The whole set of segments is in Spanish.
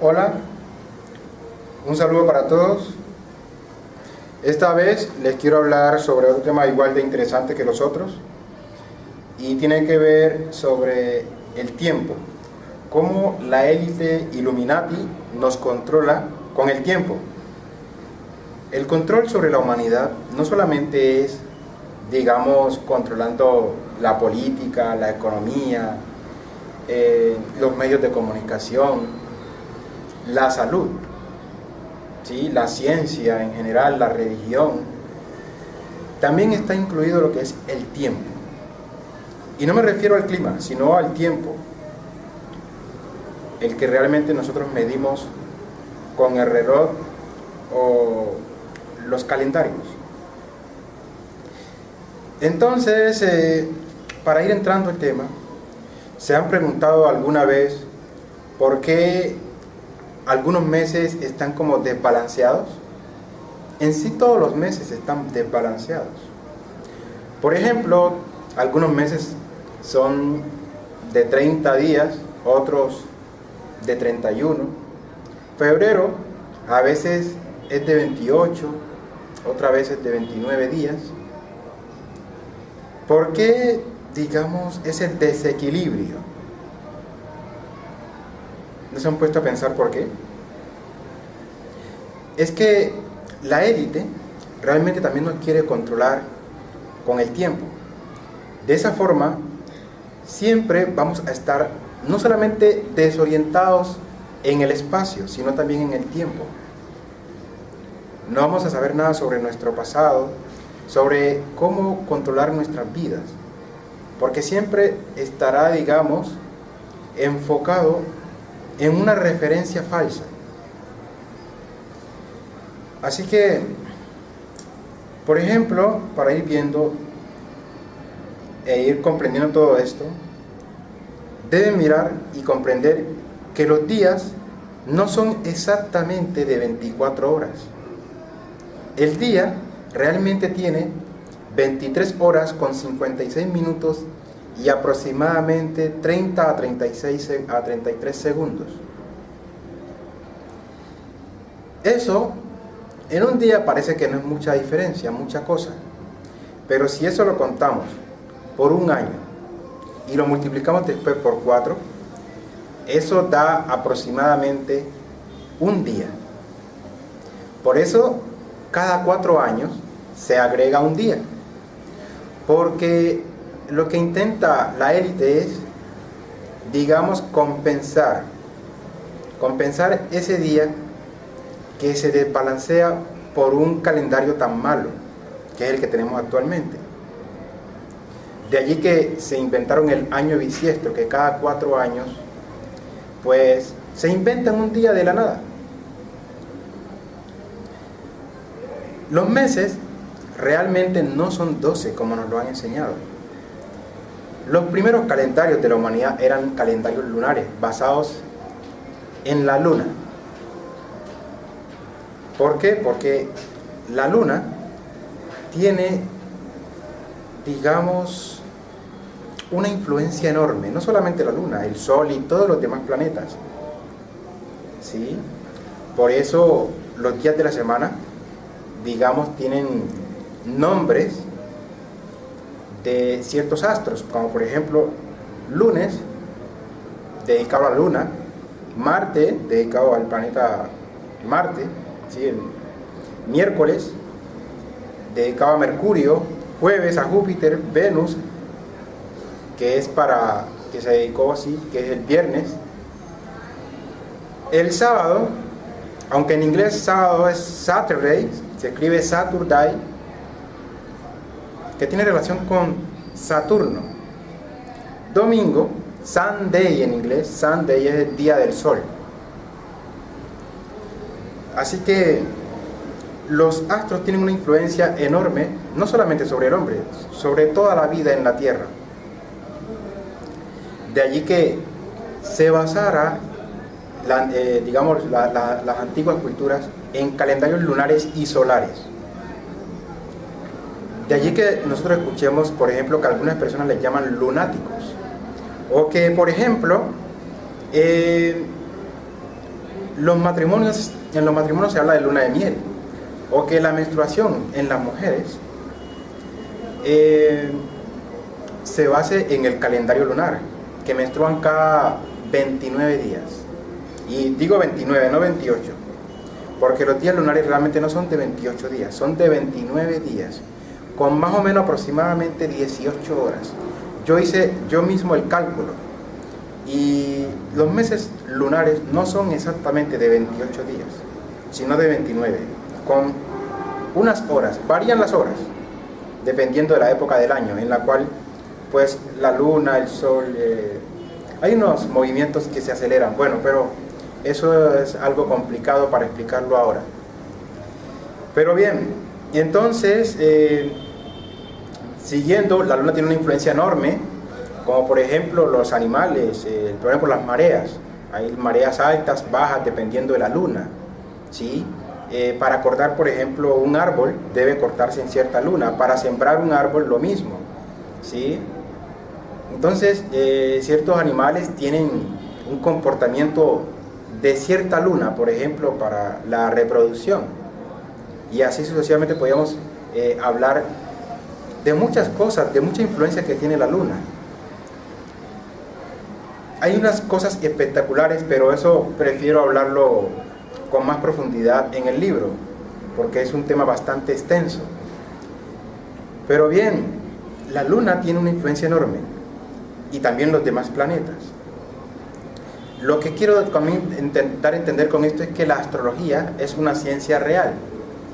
Hola, un saludo para todos. Esta vez les quiero hablar sobre otro tema igual de interesante que los otros y tiene que ver sobre el tiempo, cómo la élite Illuminati nos controla con el tiempo. El control sobre la humanidad no solamente es, digamos, controlando la política, la economía, los medios de comunicación, la salud, ¿sí? La ciencia en general, la religión. También está incluido lo que es el tiempo. Y no me refiero al clima, sino al tiempo, el que realmente nosotros medimos con el reloj o los calendarios. Entonces, para ir entrando al tema, ¿se han preguntado alguna vez por qué algunos meses están como desbalanceados? En sí todos los meses están desbalanceados. Por ejemplo, algunos meses son de 30 días, otros de 31. Febrero a veces es de 28, otra vez es de 29 días. ¿Por qué, digamos, ese desequilibrio? ¿No se han puesto a pensar por qué? Es que la élite realmente también nos quiere controlar con el tiempo. De esa forma, siempre vamos a estar no solamente desorientados en el espacio, sino también en el tiempo. No vamos a saber nada sobre nuestro pasado, sobre cómo controlar nuestras vidas, porque siempre estará, digamos, enfocado en una referencia falsa. Así que, por ejemplo, para ir viendo e ir comprendiendo todo esto, deben mirar y comprender que los días no son exactamente de 24 horas. El día realmente tiene 23 horas con 56 minutos y aproximadamente 30 a 33 segundos. Eso en un día parece que no es mucha diferencia, mucha cosa, pero si eso lo contamos por un año y lo multiplicamos después por 4, eso da aproximadamente un día. Por eso cada 4 años se agrega un día, porque lo que intenta la élite es, digamos, compensar ese día que se desbalancea por un calendario tan malo, que es el que tenemos actualmente. De allí que se inventaron el año bisiesto, que cada 4 años, pues, se inventan un día de la nada. Los meses realmente no son 12 como nos lo han enseñado. Los primeros calendarios de la humanidad eran calendarios lunares, basados en la luna. ¿Por qué? Porque la luna tiene, digamos, una influencia enorme, no solamente la luna, el sol y todos los demás planetas, ¿sí? Por eso los días de la semana, digamos, tienen nombres de ciertos astros, como por ejemplo lunes, dedicado a la luna; Marte, dedicado al planeta Marte, ¿sí? El miércoles, dedicado a Mercurio; jueves a Júpiter; Venus, que se dedicó así, que es el viernes; el sábado, aunque en inglés sábado es Saturday, se escribe Saturday, que tiene relación con Saturno. Domingo, Sunday en inglés, Sunday es el día del sol. Así que los astros tienen una influencia enorme, no solamente sobre el hombre, sobre toda la vida en la Tierra. De allí que se basara, digamos, las antiguas culturas en calendarios lunares y solares. De allí que nosotros escuchemos, por ejemplo, que algunas personas les llaman lunáticos, o que, por ejemplo, en los matrimonios se habla de luna de miel, o que la menstruación en las mujeres se base en el calendario lunar, que menstruan cada 29 días. Y digo 29, no 28, porque los días lunares realmente no son de 28 días, son de 29 días, con más o menos aproximadamente 18 horas. Yo hice yo mismo el cálculo, y los meses lunares no son exactamente de 28 días, sino de 29, con unas horas, varían las horas, dependiendo de la época del año, en la cual pues la luna, el sol, hay unos movimientos que se aceleran, bueno, pero eso es algo complicado para explicarlo ahora. Pero bien, entonces, siguiendo, la luna tiene una influencia enorme, como por ejemplo los animales, por ejemplo las mareas. Hay mareas altas, bajas, dependiendo de la luna, ¿sí? Para cortar, por ejemplo, un árbol, debe cortarse en cierta luna. Para sembrar un árbol, lo mismo, ¿sí? Entonces, ciertos animales tienen un comportamiento de cierta luna, por ejemplo, para la reproducción. Y así sucesivamente podríamos hablar de muchas cosas, de mucha influencia que tiene la luna. Hay unas cosas espectaculares, pero eso prefiero hablarlo con más profundidad en el libro, porque es un tema bastante extenso. Pero bien, la luna tiene una influencia enorme, y también los demás planetas. Lo que quiero intentar entender con esto es que la astrología es una ciencia real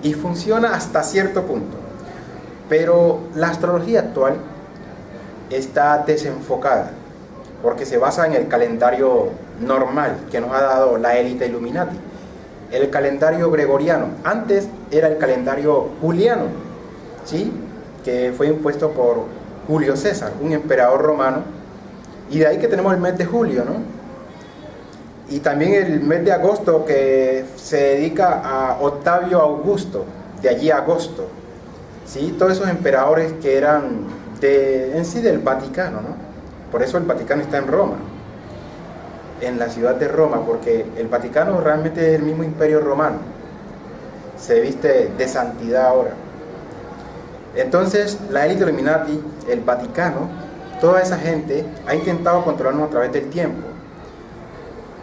y funciona hasta cierto punto, pero la astrología actual está desenfocada porque se basa en el calendario normal que nos ha dado la élite Illuminati, el calendario gregoriano. Antes era el calendario juliano, ¿sí? Que fue impuesto por Julio César, un emperador romano, y de ahí que tenemos el mes de julio, ¿no? Y también el mes de agosto, que se dedica a Octavio Augusto, de allí a agosto, ¿sí? Todos esos emperadores que eran en sí del Vaticano, ¿no? Por eso el Vaticano está en Roma, en la ciudad de Roma, porque el Vaticano realmente es el mismo imperio romano, se viste de santidad ahora. Entonces la élite Illuminati, el Vaticano, toda esa gente ha intentado controlarnos a través del tiempo.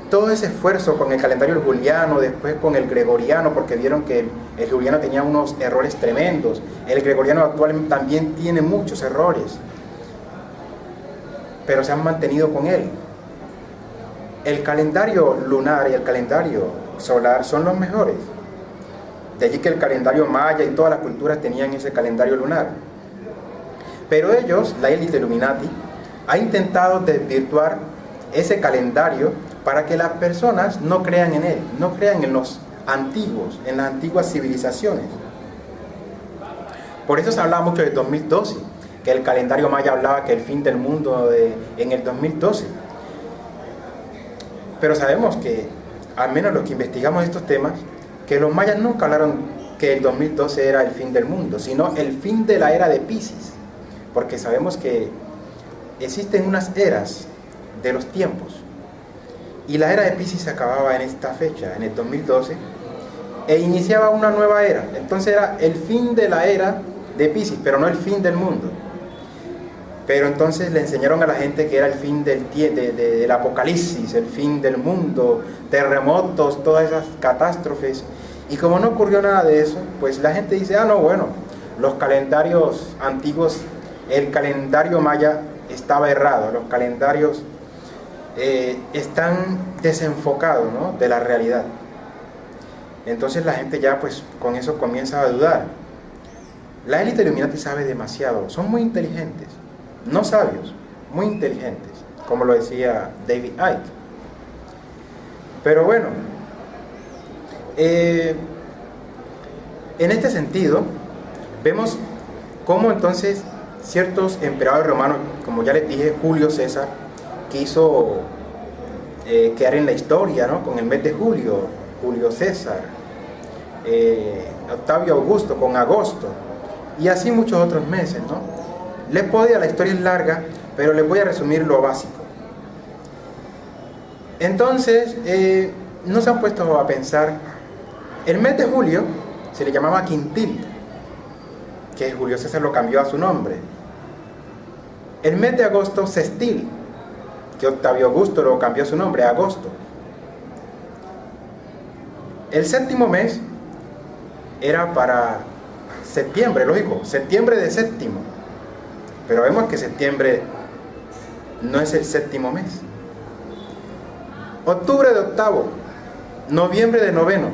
Todo ese esfuerzo con el calendario juliano, después con el gregoriano, porque vieron que el juliano tenía unos errores tremendos, el gregoriano actual también tiene muchos errores, pero se han mantenido con él. El calendario lunar y el calendario solar son los mejores. De allí que el calendario maya y todas las culturas tenían ese calendario lunar. Pero ellos, la élite Illuminati, ha intentado desvirtuar ese calendario para que las personas no crean en él, no crean en los antiguos, en las antiguas civilizaciones. Por eso se hablaba mucho del 2012, que el calendario maya hablaba que el fin del mundo en el 2012. Pero sabemos que, al menos los que investigamos estos temas, que los mayas nunca hablaron que el 2012 era el fin del mundo, sino el fin de la era de Piscis, porque sabemos que existen unas eras de los tiempos, y la era de Piscis se acababa en esta fecha, en el 2012, e iniciaba una nueva era. Entonces era el fin de la era de Piscis, pero no el fin del mundo. Pero entonces le enseñaron a la gente que era el fin del apocalipsis, el fin del mundo, terremotos, todas esas catástrofes. Y como no ocurrió nada de eso, pues la gente dice, no, bueno, los calendarios antiguos, el calendario maya estaba errado, los calendarios están desenfocados, ¿no?, de la realidad. Entonces la gente ya pues con eso comienza a dudar. La élite Illuminati sabe demasiado, son muy inteligentes, no sabios, muy inteligentes, como lo decía David Icke. Pero bueno, en este sentido, vemos cómo entonces ciertos emperadores romanos, como ya les dije, Julio César, quiso quedar en la historia, ¿no?, con el mes de julio, Julio César, Octavio Augusto con agosto, y así muchos otros meses, ¿no? La historia es larga, pero les voy a resumir lo básico. Entonces, no se han puesto a pensar, el mes de julio se le llamaba Quintil, que Julio César lo cambió a su nombre. El mes de agosto, Sextil, que Octavio Augusto lo cambió a su nombre, agosto. El séptimo mes era para septiembre, lógico, septiembre de séptimo. Pero vemos que septiembre no es el séptimo mes. Octubre de octavo, noviembre de noveno,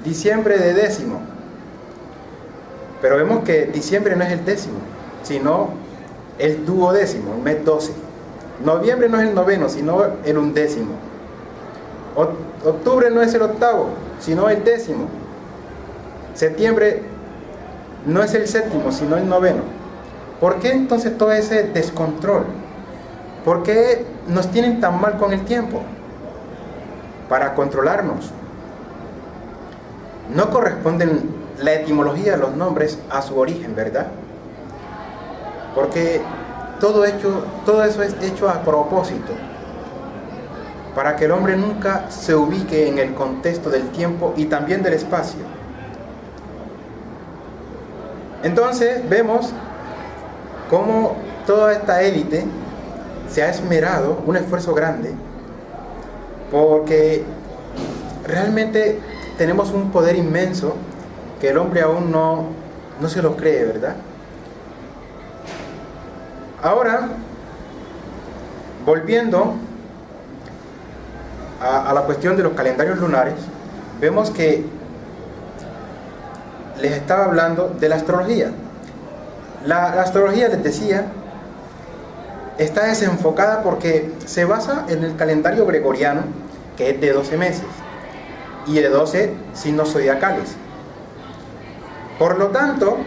diciembre de décimo. Pero vemos que diciembre no es el décimo, sino el duodécimo, el mes 12. Noviembre no es el noveno, sino el undécimo. Octubre no es el octavo, sino el décimo. Septiembre no es el séptimo, sino el noveno. ¿Por qué entonces todo ese descontrol? ¿Por qué nos tienen tan mal con el tiempo? Para controlarnos. No corresponden la etimología de los nombres a su origen, ¿verdad? Porque todo eso es hecho a propósito, para que el hombre nunca se ubique en el contexto del tiempo y también del espacio. Entonces vemos cómo toda esta élite se ha esmerado, un esfuerzo grande, porque realmente tenemos un poder inmenso que el hombre aún no se lo cree, ¿verdad? Ahora, volviendo a la cuestión de los calendarios lunares, vemos que les estaba hablando de la astrología. La astrología, les decía, está desenfocada porque se basa en el calendario gregoriano, que es de 12 meses y de 12 signos zodiacales. Por lo tanto,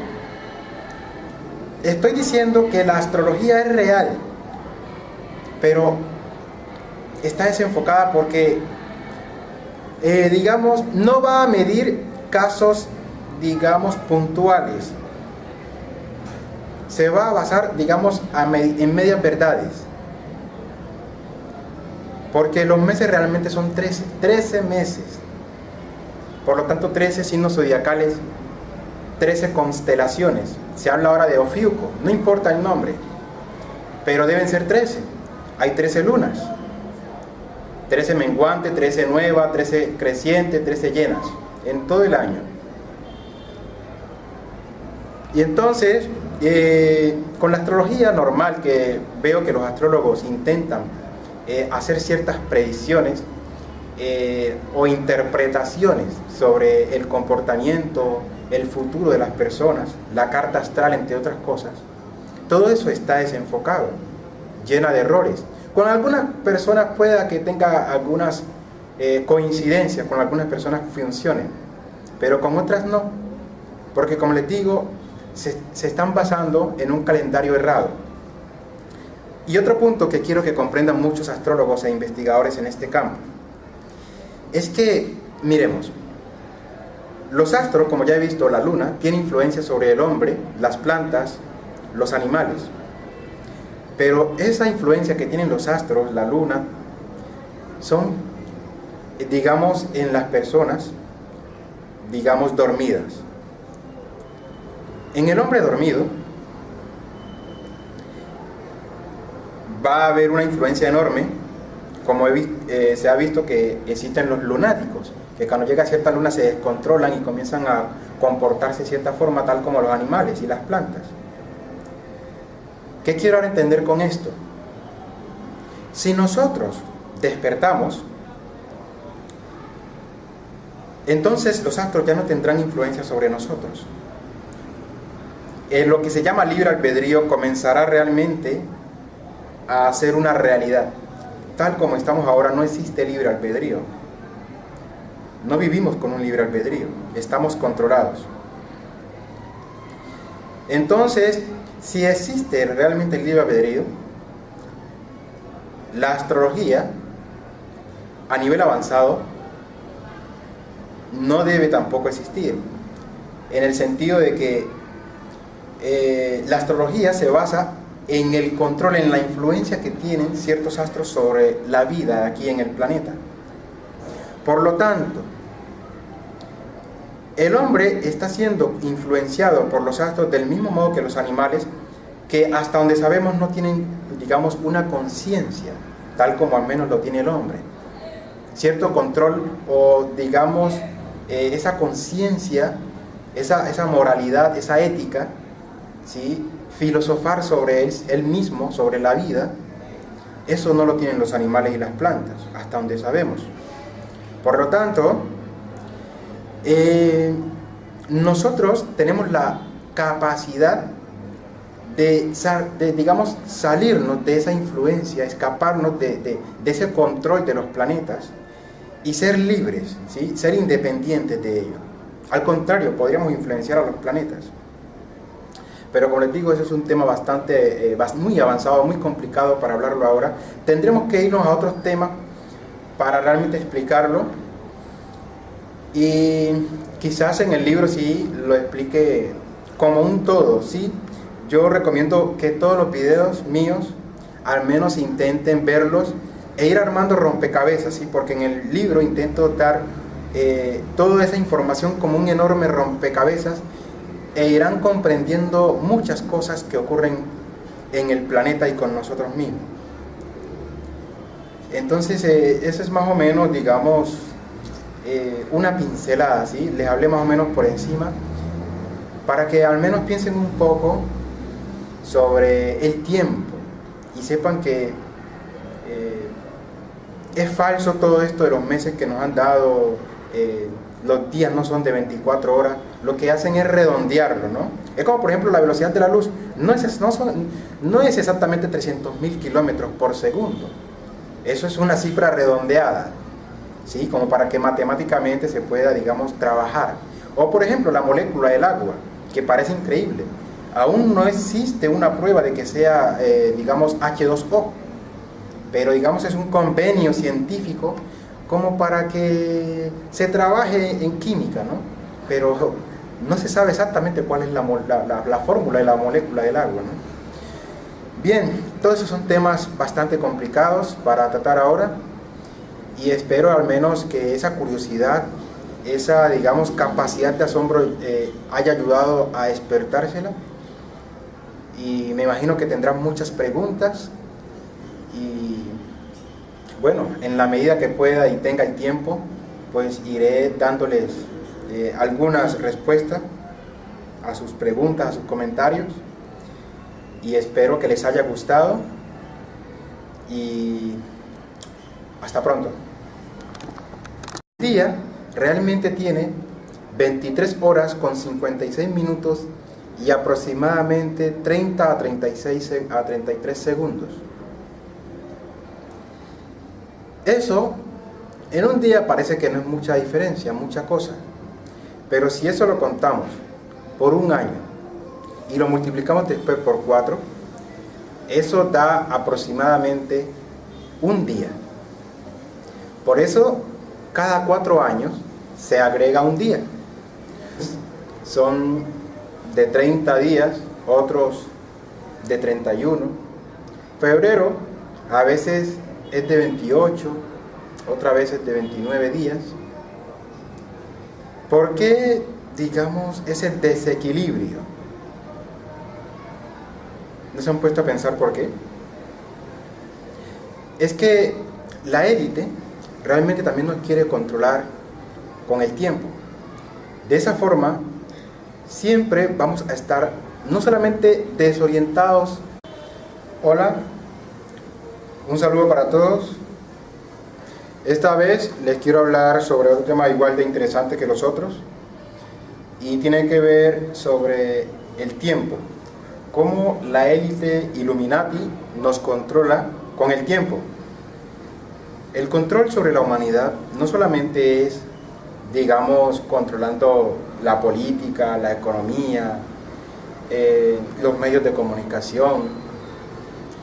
estoy diciendo que la astrología es real, pero está desenfocada porque, digamos, no va a medir casos, digamos, puntuales. Se va a basar, digamos, en medias verdades. Porque los meses realmente son 13 meses. Por lo tanto, 13 signos zodiacales, 13 constelaciones. Se habla ahora de Ofiuco, no importa el nombre, pero deben ser 13. Hay 13 lunas, 13 menguantes, 13 nuevas, 13 crecientes, 13 llenas, en todo el año. Y entonces, con la astrología normal, que veo que los astrólogos intentan hacer ciertas predicciones o interpretaciones sobre el comportamiento, el futuro de las personas, la carta astral, entre otras cosas, todo eso está desenfocado, llena de errores. Con algunas personas pueda que tenga algunas coincidencias, con algunas personas funcionen, pero con otras no, porque como les digo, se están basando en un calendario errado. Y otro punto que quiero que comprendan muchos astrólogos e investigadores en este campo es que, miremos, los astros, como ya he visto, la luna tiene influencia sobre el hombre, las plantas, los animales. Pero esa influencia que tienen los astros, la luna, son, digamos, en las personas, digamos, dormidas. En el hombre dormido va a haber una influencia enorme, como se ha visto que existen los lunáticos, que cuando llega a cierta luna se descontrolan y comienzan a comportarse de cierta forma, tal como los animales y las plantas. ¿Qué quiero ahora entender con esto? Si nosotros despertamos, entonces los astros ya no tendrán influencia sobre nosotros. Lo que se llama libre albedrío comenzará realmente a ser una realidad. Tal como estamos ahora, no existe libre albedrío. No vivimos con un libre albedrío, estamos controlados. Entonces, si existe realmente el libre albedrío, la astrología a nivel avanzado no debe tampoco existir, en el sentido de que la astrología se basa en el control, en la influencia que tienen ciertos astros sobre la vida aquí en el planeta. Por lo tanto, el hombre está siendo influenciado por los astros del mismo modo que los animales, que hasta donde sabemos no tienen, digamos, una conciencia, tal como al menos lo tiene el hombre. Cierto control o, digamos, esa conciencia, esa moralidad, esa ética, ¿sí? Filosofar sobre él mismo, sobre la vida, eso no lo tienen los animales y las plantas, hasta donde sabemos. Por lo tanto, nosotros tenemos la capacidad de digamos, salirnos de esa influencia, escaparnos de ese control de los planetas y ser libres, ¿sí? Ser independientes de ellos. Al contrario, podríamos influenciar a los planetas. Pero como les digo, ese es un tema muy avanzado, muy complicado para hablarlo ahora. Tendremos que irnos a otros temas para realmente explicarlo. Y quizás en el libro sí lo explique como un todo, ¿sí? Yo recomiendo que todos los videos míos al menos intenten verlos e ir armando rompecabezas, ¿sí? Porque en el libro intento dar toda esa información como un enorme rompecabezas e irán comprendiendo muchas cosas que ocurren en el planeta y con nosotros mismos. Entonces, eso es más o menos, digamos, una pincelada, ¿sí? Les hablé más o menos por encima para que al menos piensen un poco sobre el tiempo y sepan que es falso todo esto de los meses que nos han dado. Los días no son de 24 horas, lo que hacen es redondearlo, ¿no? Es como por ejemplo la velocidad de la luz, no es exactamente 300.000 kilómetros por segundo, eso es una cifra redondeada, ¿sí? Como para que matemáticamente se pueda, digamos, trabajar. O por ejemplo la molécula del agua, que parece increíble, aún no existe una prueba de que sea, digamos, H2O, pero digamos es un convenio científico como para que se trabaje en química, ¿no? Pero no se sabe exactamente cuál es la fórmula de la molécula del agua, ¿no? Bien, todos esos son temas bastante complicados para tratar ahora y espero al menos que esa curiosidad, esa, digamos, capacidad de asombro haya ayudado a despertársela, y me imagino que tendrán muchas preguntas y bueno, en la medida que pueda y tenga el tiempo, pues iré dándoles algunas respuestas a sus preguntas, a sus comentarios, y espero que les haya gustado y hasta pronto. El día realmente tiene 23 horas con 56 minutos y aproximadamente 30 a 33 segundos. Eso en un día parece que no es mucha diferencia, mucha cosa, pero si eso lo contamos por un año y lo multiplicamos después por 4, eso da aproximadamente un día. Por eso cada 4 años se agrega un día. Son de 30 días, otros de 31. Febrero a veces es de 28, otra vez es de 29 días. ¿Por qué, digamos, ese desequilibrio? ¿No se han puesto a pensar por qué? Es que la élite realmente también nos quiere controlar con el tiempo. De esa forma, siempre vamos a estar no solamente desorientados. Hola. Un saludo para todos. Esta vez les quiero hablar sobre otro tema igual de interesante que los otros y tiene que ver sobre el tiempo, cómo la élite Illuminati nos controla con el tiempo. El control sobre la humanidad no solamente es, digamos, controlando la política, la economía, los medios de comunicación,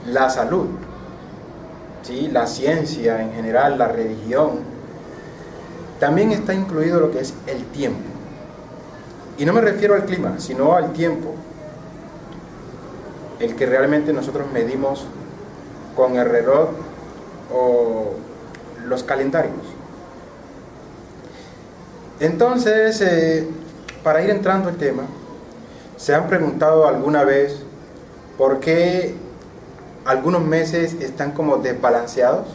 la salud, ¿sí? La ciencia en general, la religión. También está incluido lo que es el tiempo. Y no me refiero al clima, sino al tiempo, el que realmente nosotros medimos con el reloj o los calendarios. Entonces, para ir entrando al tema, ¿se han preguntado alguna vez por qué algunos meses están como desbalanceados?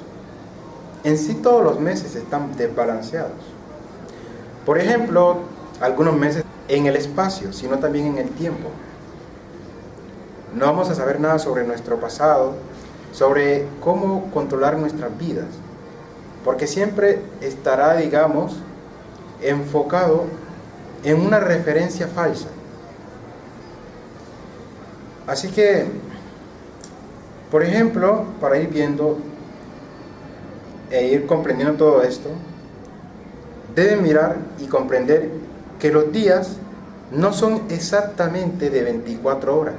En sí todos los meses están desbalanceados. Por ejemplo, algunos meses en el espacio, sino también en el tiempo. No vamos a saber nada sobre nuestro pasado, sobre cómo controlar nuestras vidas, porque siempre estará, digamos, enfocado en una referencia falsa. Así que, por ejemplo, para ir viendo e ir comprendiendo todo esto, deben mirar y comprender que los días no son exactamente de 24 horas.